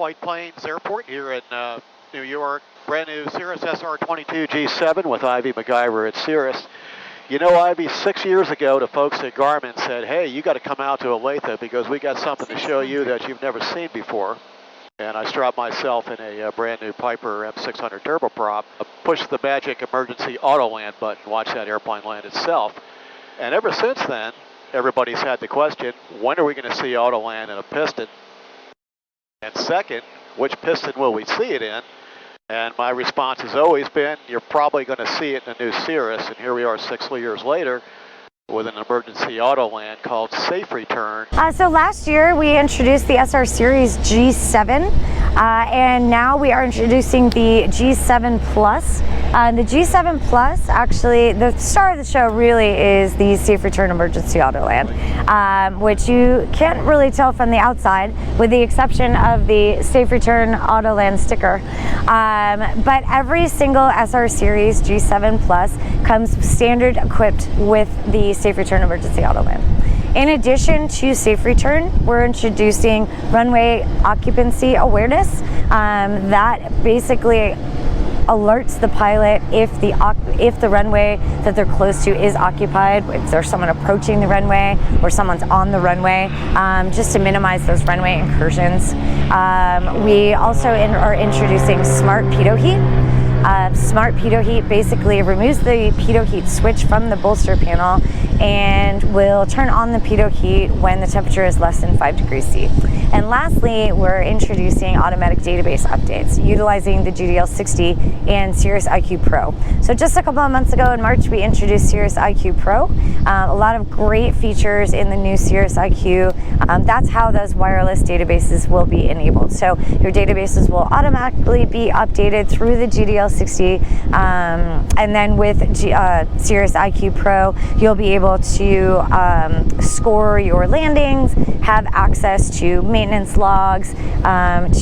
White Plains Airport here in New York. Brand new Cirrus SR22 G7 with Ivy McIver at Cirrus. You know, Ivy, 6 years ago, the folks at Garmin said, hey, you got to come out to Olathe because we got something to show you that you've never seen before. And I strapped myself in a brand new Piper M600 turboprop, pushed the magic emergency Autoland button, watched that airplane land itself. And ever since then, everybody's had the question, when are we going to see Autoland in a piston? And second, which piston will we see it in? And my response has always been, you're probably going to see it in the new Cirrus. And here we are 6 years later with an emergency Autoland called Safe Return. So last year we introduced the SR Series G7, and now we are introducing the G7 Plus. The G7 Plus, actually, the star of the show really is the Safe Return Emergency Autoland, which you can't really tell from the outside, with the exception of the Safe Return Autoland sticker. But every single SR Series G7 Plus comes standard equipped with the Safe Return Emergency Autoland. In addition to Safe Return, we're introducing Runway Occupancy Awareness. That basically alerts the pilot if the runway that they're close to is occupied, if there's someone approaching the runway or someone's on the runway, just to minimize those runway incursions. We also are introducing Smart Pitot Heat. Smart Pitot Heat basically removes the pitot heat switch from the bolster panel and will turn on the pitot heat when the temperature is less than 5 degrees C. And lastly, we're introducing automatic database updates utilizing the GDL60 and Cirrus IQ Pro. So just a couple of months ago in March, we introduced Cirrus IQ Pro. A lot of great features in the new Cirrus IQ. That's how those wireless databases will be enabled. So your databases will automatically be updated through the GDL60, and then with Cirrus IQ Pro, you'll be able to score your landings, have access to maintenance logs,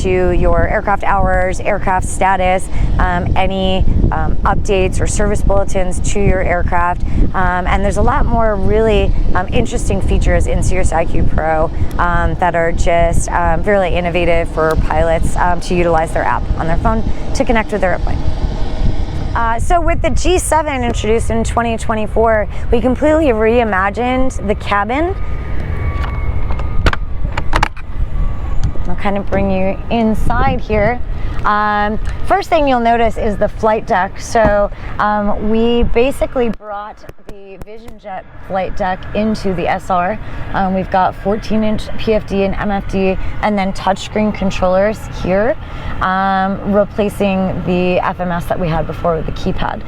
to your aircraft hours, aircraft status, any updates or service bulletins to your aircraft. And there's a lot more really interesting features in Cirrus IQ Pro that are just really innovative for pilots to utilize their app on their phone to connect with their airplane. So with the G7 introduced in 2024, we completely reimagined the cabin. I'll kind of bring you inside here. First thing you'll notice is the flight deck. So we basically brought the Vision Jet flight deck into the SR. We've got 14-inch PFD and MFD, and then touchscreen controllers here, replacing the FMS that we had before with the keypad.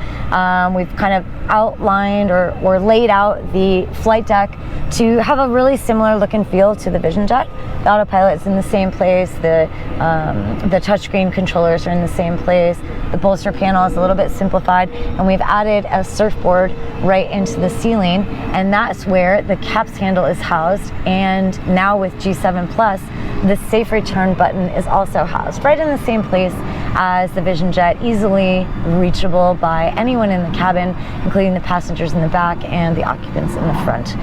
We've kind of outlined or laid out the flight deck to have a really similar look and feel to the Vision Jet. The autopilot's in the same place, the touchscreen controllers are in the same place, the bolster panel is a little bit simplified, and we've added a surfboard right into the ceiling, and that's where the CAPS handle is housed. And now with G7 Plus, the Safe Return button is also housed right in the same place as the Vision Jet, easily reachable by anyone in the cabin, including the passengers in the back and the occupants in the front.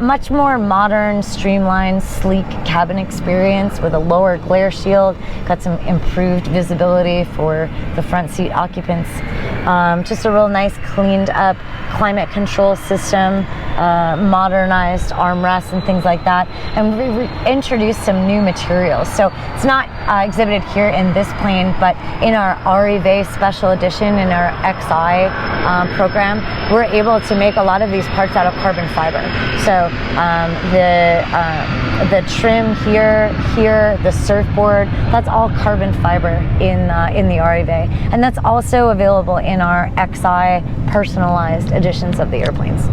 Much more modern, streamlined, sleek cabin experience with a lower glare shield, got some improved visibility for the front seat occupants. Just a real nice cleaned up climate control system, modernized armrests and things like that, and we introduced some new materials. So it's not exhibited here in this plane, but in our Arrive special edition, in our XI program, we're able to make a lot of these parts out of carbon fiber. So the trim here, the surfboard, that's all carbon fiber in the Arrive, and that's also available in our XI personalized editions of the airplanes.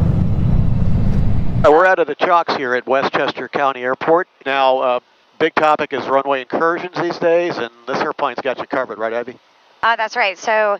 We're out of the chocks here at Westchester County Airport. Now, big topic is runway incursions these days, and this airplane's got you covered, right, Abby? That's right. So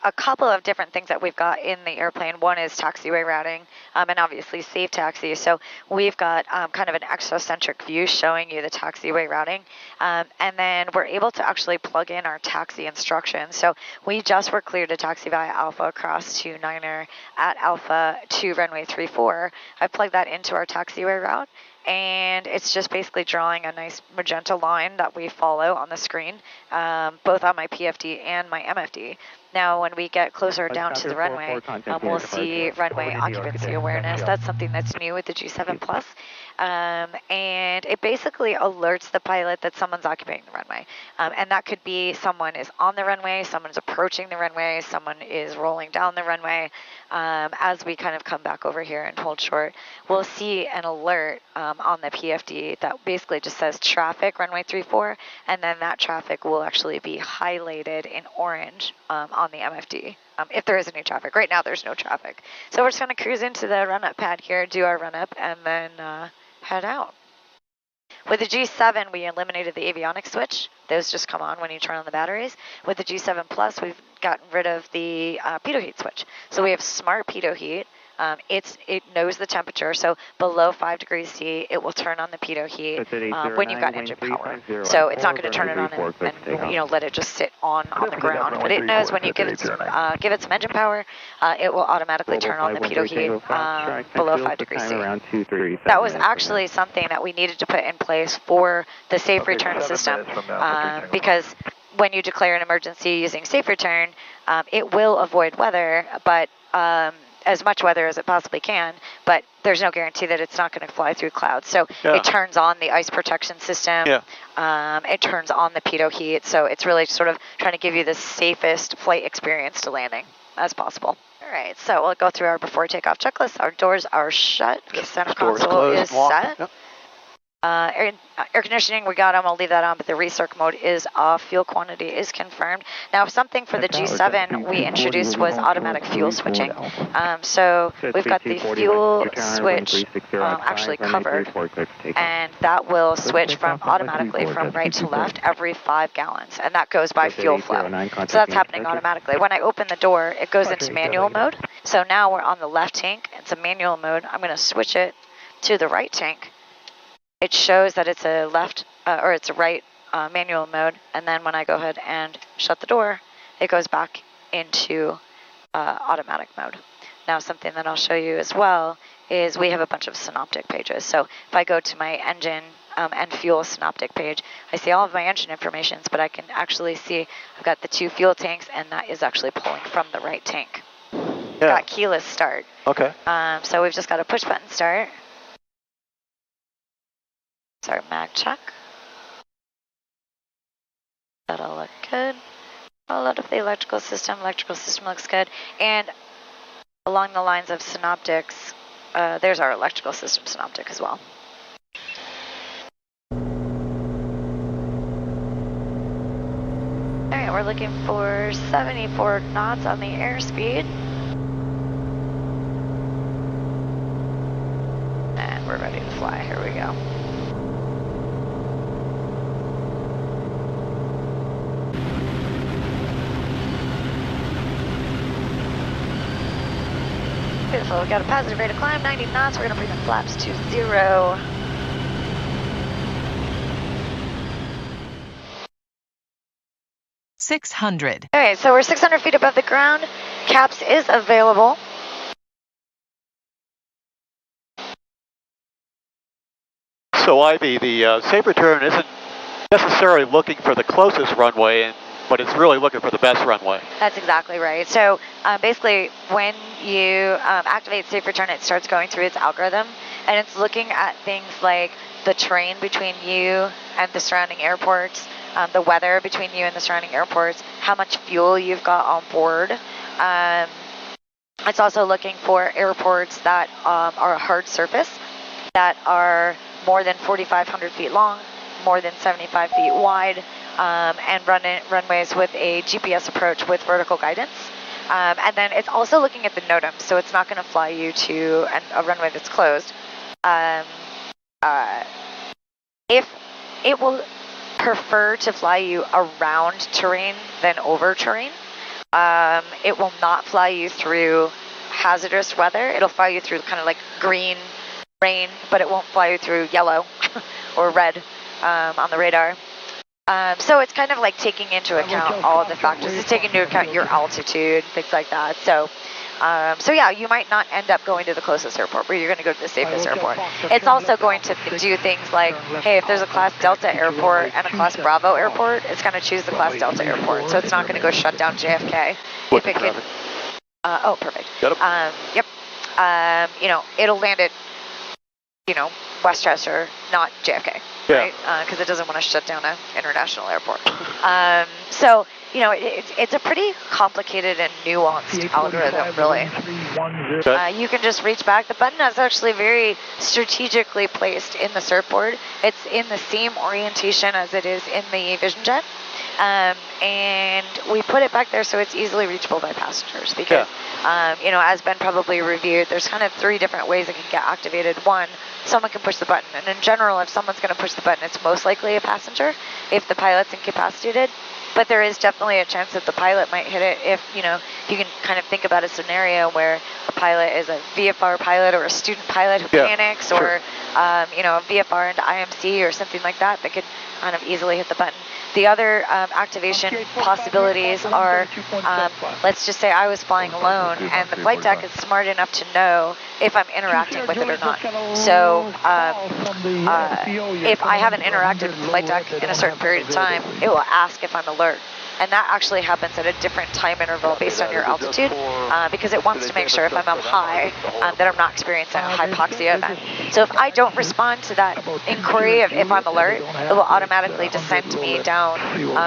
a couple of different things that we've got in the airplane. One is taxiway routing, and obviously safe taxi. So we've got kind of an exocentric view showing you the taxiway routing, and then we're able to actually plug in our taxi instructions. So we just were cleared to taxi via Alpha across to Niner at Alpha to runway 34. I plugged that into our taxiway route, and it's just basically drawing a nice magenta line that we follow on the screen, both on my PFD and my MFD. Now, when we get closer down to the runway, we'll see runway occupancy awareness. That's something that's new with the G7 Plus. And it basically alerts the pilot that someone's occupying the runway. And that could be someone is on the runway, someone's approaching the runway, someone is rolling down the runway. As we kind of come back over here and hold short, we'll see an alert on the PFD that basically just says traffic runway 34, and then that traffic will actually be highlighted in orange on the MFD. If there is any traffic. Right now there's no traffic. So we're just going to cruise into the run-up pad here, do our run-up, and then head out. With the G7, we eliminated the avionics switch. Those just come on when you turn on the batteries. With the G7 Plus, we've gotten rid of the pitot heat switch. So we have smart pitot heat. It knows the temperature, so below 5 degrees C, it will turn on the pitot heat when you've got engine power. So it's not going to turn it on and let it just sit on the ground. But it knows when you give it some engine power, it will automatically turn on the pitot heat below 5 degrees C. That was actually something that we needed to put in place for the Safe Return system because when you declare an emergency using Safe Return, it will avoid weather, but as much weather as it possibly can, but there's no guarantee that it's not going to fly through clouds. So it turns on the ice protection system. It turns on the pitot heat. So it's really sort of trying to give you the safest flight experience to landing as possible. All right, so we'll go through our before takeoff checklist. Our doors are shut. The center console is set. Yep. Air conditioning, we got them. I'll leave that on, but the recirc mode is off. Fuel quantity is confirmed. Now, something for the G7 we introduced was automatic fuel switching. So we've got the fuel switch actually covered, and that will switch automatically from right to left every 5 gallons, and that goes by fuel flow. So that's happening automatically. When I open the door, it goes into manual mode. So now we're on the left tank. It's a manual mode. I'm going to switch it to the right tank. It shows that it's a left or it's a right manual mode, and then when I go ahead and shut the door, it goes back into automatic mode. Now, something that I'll show you as well is we have a bunch of synoptic pages. So if I go to my engine and fuel synoptic page, I see all of my engine information, but I can actually see I've got the 2 fuel tanks, and that is actually pulling from the right tank. Got keyless start. Okay. So we've just got a push button start. It's our mag check. That'll look good. I'll load up the electrical system. Electrical system looks good. And along the lines of synoptics, there's our electrical system synoptic as well. All right, we're looking for 74 knots on the airspeed. And we're ready to fly. Here we go. Beautiful, we've got a positive rate of climb, 90 knots. We're gonna bring the flaps to 0. .600. Okay, so we're 600 feet above the ground. CAPS is available. So Ivy, the Safe Return isn't necessarily looking for the closest runway, but it's really looking for the best runway. That's exactly right. So basically, when you activate Safe Return, it starts going through its algorithm, and it's looking at things like the terrain between you and the surrounding airports, the weather between you and the surrounding airports, how much fuel you've got on board. It's also looking for airports that are a hard surface, that are more than 4,500 feet long, more than 75 feet wide, and runways with a GPS approach with vertical guidance. And then it's also looking at the NOTAM, so it's not going to fly you to a runway that's closed. If it will prefer to fly you around terrain than over terrain, it will not fly you through hazardous weather. It'll fly you through kind of like green, rain, but it won't fly you through yellow or red on the radar. So it's kind of like taking into account all of the factors. It's taking into account your altitude, things like that. So yeah, you might not end up going to the closest airport, but you're going to go to the safest airport. It's also going to do things like, hey, if there's a Class Delta airport and a Class Bravo airport, it's going to choose the Class Delta airport. So it's not going to go shut down JFK. If it can, oh, perfect. Yep. You know, it'll land at, you know, Westchester, not JFK, right? Because it doesn't want to shut down an international airport. So, you know, it's a pretty complicated and nuanced algorithm, really. You can just reach back. The button is actually very strategically placed in the surfboard. It's in the same orientation as it is in the Vision Jet. And we put it back there so it's easily reachable by passengers because, you know, as Ben probably reviewed, there's kind of 3 different ways it can get activated. One, someone can push the button. And in general, if someone's going to push the button, it's most likely a passenger if the pilot's incapacitated. But there is definitely a chance that the pilot might hit it if, you know, you can kind of think about a scenario where a pilot is a VFR pilot or a student pilot who panics or, you know, a VFR into IMC or something like that that could kind of easily hit the button. The other activation possibilities are, let's just say I was flying alone and the flight deck is smart enough to know if I'm interacting with it or not. So if I haven't interacted with the flight deck in a certain period of time, it will ask if I'm alert. And that actually happens at a different time interval based on your altitude because it wants to make sure if I'm up high that I'm not experiencing a hypoxia event. So if I don't respond to that inquiry of if I'm alert, it will automatically descend me down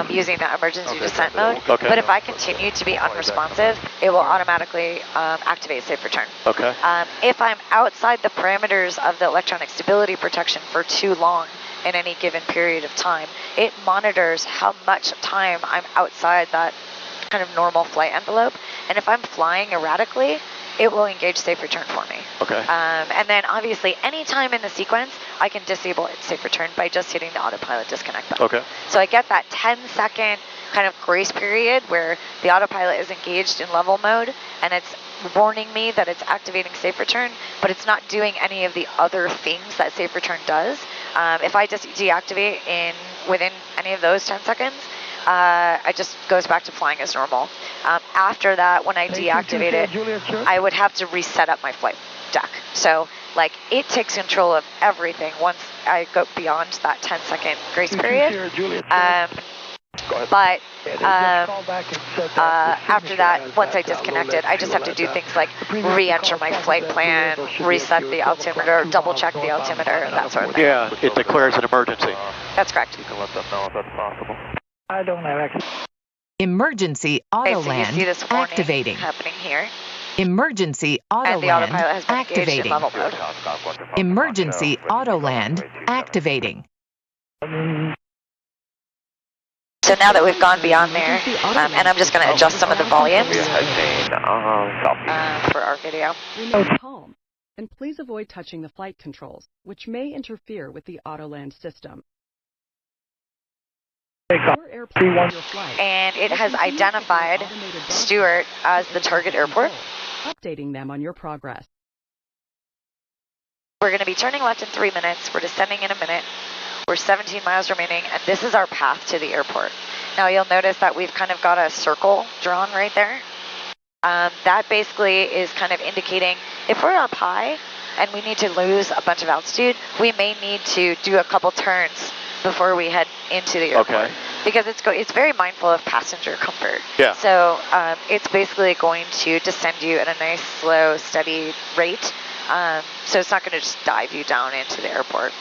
using that emergency descent mode. Okay. But if I continue to be unresponsive, it will automatically activate Safe Return. Okay. If I'm outside the parameters of the electronic stability protection for too long, in any given period of time, it monitors how much time I'm outside that kind of normal flight envelope. And if I'm flying erratically, it will engage Safe Return for me. Okay. And then obviously any time in the sequence, I can disable its Safe Return by just hitting the autopilot disconnect button. Okay. So I get that 10-second kind of grace period where the autopilot is engaged in level mode and it's warning me that it's activating Safe Return, but it's not doing any of the other things that Safe Return does. If I just deactivate within any of those 10 seconds, it just goes back to flying as normal. After that, when I deactivate it, I would have to reset up my flight deck. So, like, it takes control of everything once I go beyond that 10-second grace period. But after that, once I disconnect it, I just have to do things like re-enter my flight plan, reset the altimeter, double-check the altimeter, that sort of thing. Yeah, it declares an emergency. That's correct. You can let them know if that's possible. I don't have access. Emergency Okay, so you Autoland see this warning activating. happening here, Emergency and the autopilot Autoland has been engaged in activating. level mode. Emergency Autoland activating. So now that we've gone beyond there, and I'm just going to adjust some of the volumes for our video. Remain calm, and please avoid touching the flight controls, which may interfere with the Autoland system. Your airplane your flight. And it has identified Stewart as the target airport. Updating them on your progress. We're going to be turning left in 3 minutes. We're descending in a minute. We're 17 miles remaining, and this is our path to the airport. Now you'll notice that we've kind of got a circle drawn right there. That basically is kind of indicating if we're up high and we need to lose a bunch of altitude, we may need to do a couple turns before we head into the airport. Okay. Because it's very mindful of passenger comfort. Yeah. So it's basically going to descend you at a nice, slow, steady rate. So it's not going to just dive you down into the airport.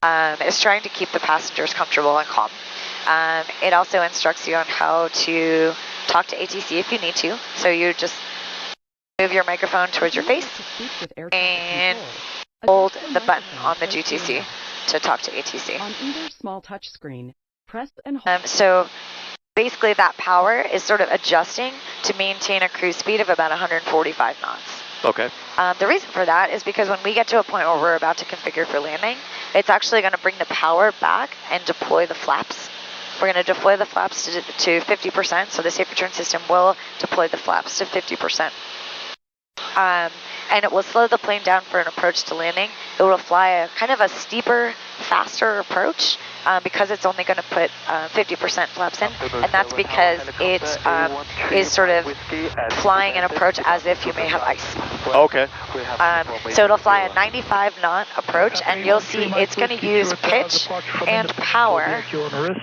It's trying to keep the passengers comfortable and calm. It also instructs you on how to talk to ATC if you need to. So you just move your microphone towards your face and hold the button on the GTC to talk to ATC. On either small touch screen, press and hold. So basically that power is sort of adjusting to maintain a cruise speed of about 145 knots. Okay. The reason for that is because when we get to a point where we're about to configure for landing, it's actually going to bring the power back and deploy the flaps. We're going to deploy the flaps to 50%, so the Safe Return system will deploy the flaps to 50%. And it will slow the plane down for an approach to landing. It will fly a kind of a steeper, faster approach, because it's only going to put 50% flaps in, and that's because it is sort of flying an approach as if you may have ice. Okay. So it'll fly a 95 knot approach, and you'll see it's going to use pitch and power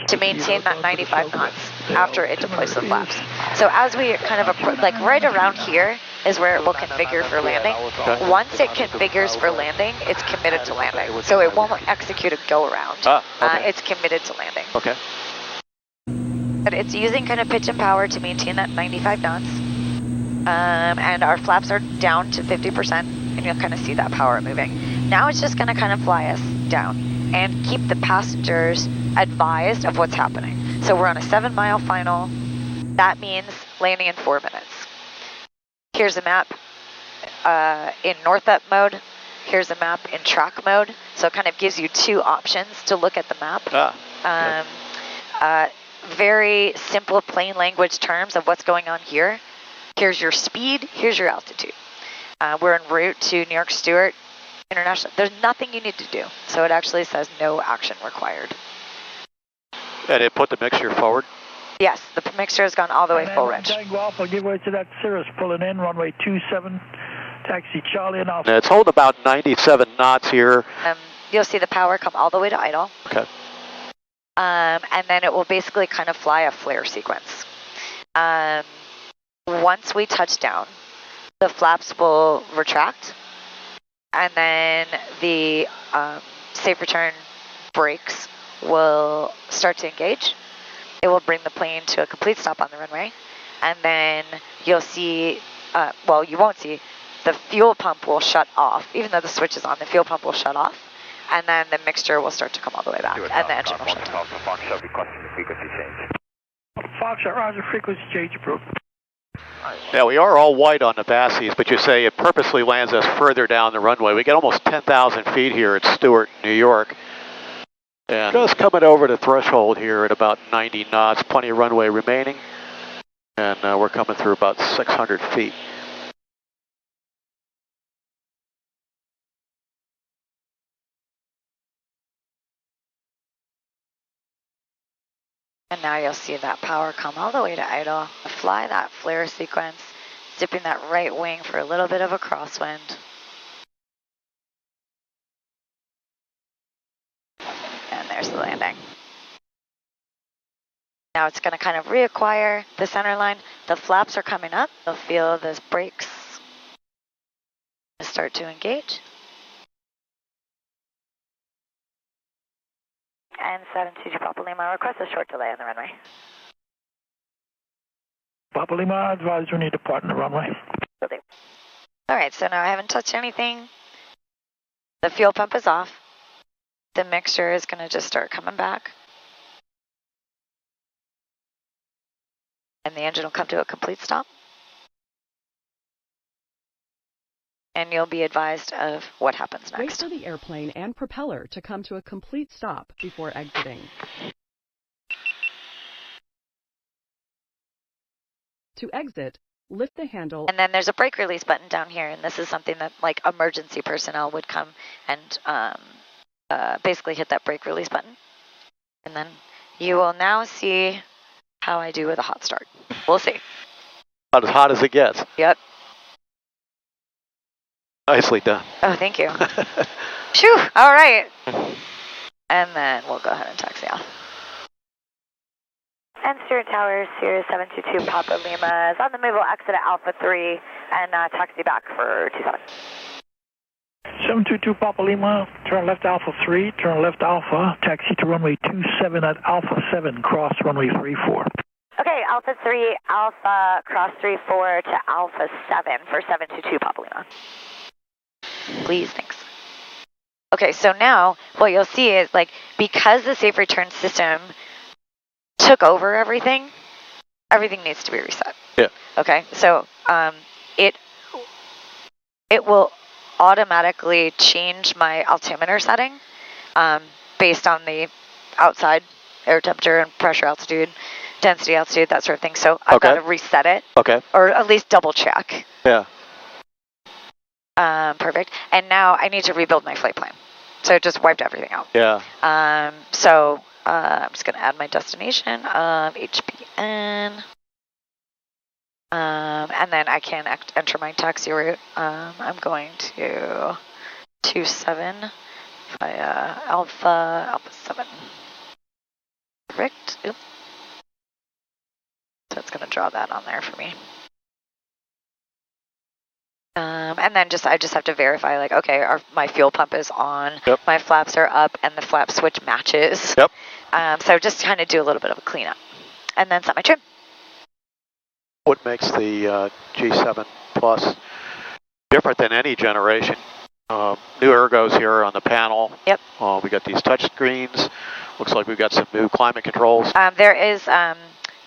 to maintain that 95 knots after it deploys the flaps. So as we kind of approach, like right around here is where it will configure for landing. Okay. Once it configures for landing, it's committed to landing. So it won't execute a go around. Okay. It's committed to landing. Okay. But it's using kind of pitch and power to maintain that 95 knots. And our flaps are down to 50%, and you'll kind of see that power moving. Now it's just going to kind of fly us down and keep the passengers advised of what's happening. So we're on a 7-mile final. That means landing in 4 minutes. Here's a map in north up mode. Here's a map in track mode. So it kind of gives you 2 options to look at the map. Very simple, plain language terms of what's going on here. Here's your speed, here's your altitude. We're en route to New York Stewart International. There's nothing you need to do. So it actually says no action required. And it put the mixture forward? Yes, the mixture has gone all the way full range. I'll give way to that Cirrus pulling in, runway 27, taxi Charlie and Alpha. It's holding about 97 knots here. You'll see the power come all the way to idle. Okay. And then it will basically kind of fly a flare sequence. Once we touch down, the flaps will retract, and then the safe return brakes will start to engage. It will bring the plane to a complete stop on the runway, and then you'll see, well, you won't see, the fuel pump will shut off. Even though the switch is on, the fuel pump will shut off, and then the mixture will start to come all the way back, and the engine will shut down. Foxtrot, roger, frequency change approved. Yeah, we are all white on the bassies, but you say it purposely lands us further down the runway. We get almost 10,000 feet here at Stewart, New York. And just coming over the threshold here at about 90 knots, plenty of runway remaining. And we're coming through about 600 feet. And now you'll see that power come all the way to idle, fly that flare sequence, dipping that right wing for a little bit of a crosswind. And there's the landing. Now it's going to kind of reacquire the center line. The flaps are coming up. You'll feel the brakes start to engage. And 722 Papa Lima, request a short delay on the runway. Papa Lima, advise we need to depart on the runway. All right, so now I haven't touched anything. The fuel pump is off. The mixture is going to just start coming back. And the engine will come to a complete stop. And you'll be advised of what happens next. Wait for the airplane and propeller to come to a complete stop before exiting. To exit, lift the handle. And then there's a brake release button down here, and this is something that like emergency personnel would come and basically hit that brake release button. And then you will now see how I do with a hot start. We'll see. About as hot as it gets. Yep. Nicely done. Oh, thank you. Phew, all right. And then we'll go ahead and taxi off. And Stewart Tower, Cirrus 722 Papa Lima is on the move. We'll exit at Alpha 3 and taxi back for 27. 722 Papa Lima, turn left Alpha 3, turn left Alpha, taxi to runway 27 at Alpha 7, cross runway 34. Okay, Alpha 3, Alpha, cross 34 to Alpha 7 for 722 Papa Lima. Please, thanks. Okay, so now what you'll see is like because the safe return system took over everything needs to be reset. Yeah. Okay, so it will automatically change my altimeter setting based on the outside air temperature and pressure altitude, density altitude, that sort of thing. So I've got to reset it. Okay. Or at least double check. Yeah. Perfect. And now I need to rebuild my flight plan. So it just wiped everything out. Yeah. So I'm just going to add my destination of HPN. And then I can enter my taxi route. I'm going to 27 via Alpha 7. Correct. Oop. So it's going to draw that on there for me. And then I just have to verify, like, okay, my fuel pump is on, yep. My flaps are up, and the flap switch matches. Yep. So just kind of do a little bit of a cleanup, and then set my trim. What makes the G7 Plus different than any generation? New ergos here on the panel. Yep. We got these touch screens. Looks like we've got some new climate controls. There is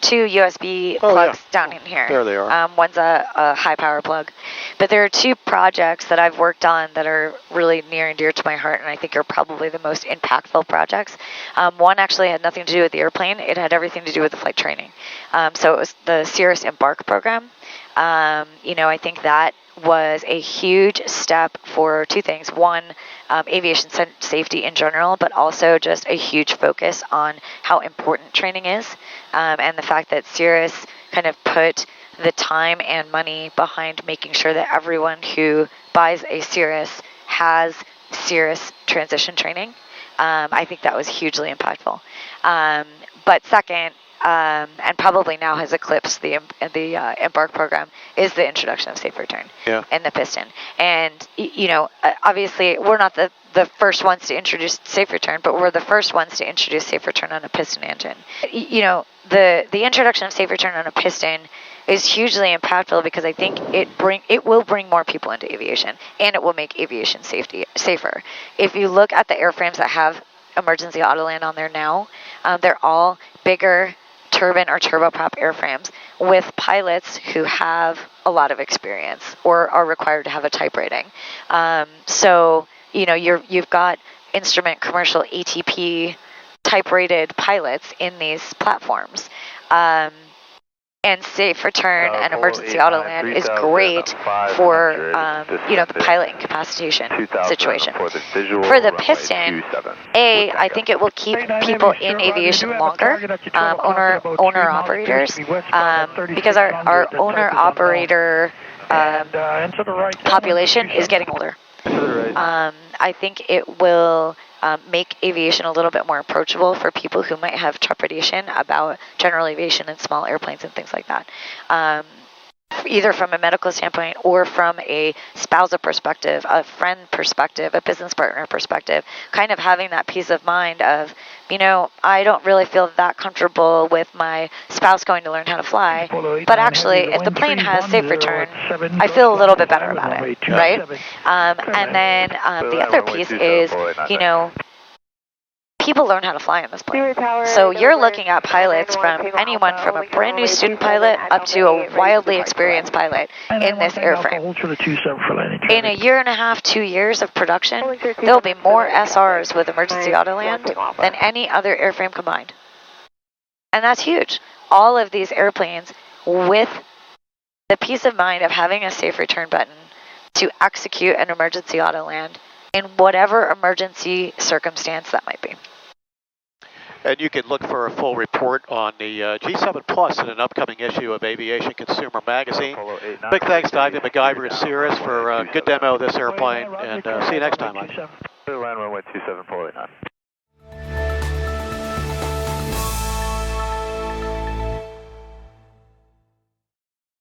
2 USB plugs down in here. There they are. One's a high power plug. But there are 2 projects that I've worked on that are really near and dear to my heart, and I think are probably the most impactful projects. One actually had nothing to do with the airplane. It had everything to do with the flight training. So it was the Cirrus Embark program. I think that was a huge step for 2 things. One, aviation safety in general, but also just a huge focus on how important training is, and the fact that Cirrus kind of put the time and money behind making sure that everyone who buys a Cirrus has Cirrus transition training. I think that was hugely impactful. But second, and probably now has eclipsed the Embark program, is the introduction of Safe Return and the piston. And, obviously we're not the first ones to introduce Safe Return, but we're the first ones to introduce Safe Return on a piston engine. The introduction of Safe Return on a piston is hugely impactful because I think it will bring more people into aviation, and it will make aviation safer. If you look at the airframes that have Emergency Autoland on there now, they're all bigger turbine or turboprop airframes with pilots who have a lot of experience or are required to have a type rating. So you've got instrument commercial ATP type rated pilots in these platforms. And Safe Return and Emergency Autoland is great for, the pilot incapacitation situation. For the piston, I think it will keep people in aviation longer, owner-operators, because our owner-operator population is getting older. I think it will make aviation a little bit more approachable for people who might have trepidation about general aviation and small airplanes and things like that. Either from a medical standpoint or from a spousal perspective, a friend perspective, a business partner perspective, kind of having that peace of mind of, I don't really feel that comfortable with my spouse going to learn how to fly, but actually if the plane has Safe Return, I feel a little bit better about it, right? And then the other piece is, people learn how to fly in this plane. So you're looking at pilots from anyone from a brand new student pilot up to a wildly experienced pilot in this airframe. In a year and a half, 2 years of production, there'll be more SRs with Emergency Autoland than any other airframe combined. And that's huge. All of these airplanes with the peace of mind of having a Safe Return button to execute an Emergency Autoland in whatever emergency circumstance that might be. And you can look for a full report on the G7 Plus in an upcoming issue of Aviation Consumer Magazine. Big thanks to Ivy McIver at Cirrus for a good demo of this airplane, and see you next time, Ivy. Runway 27 489.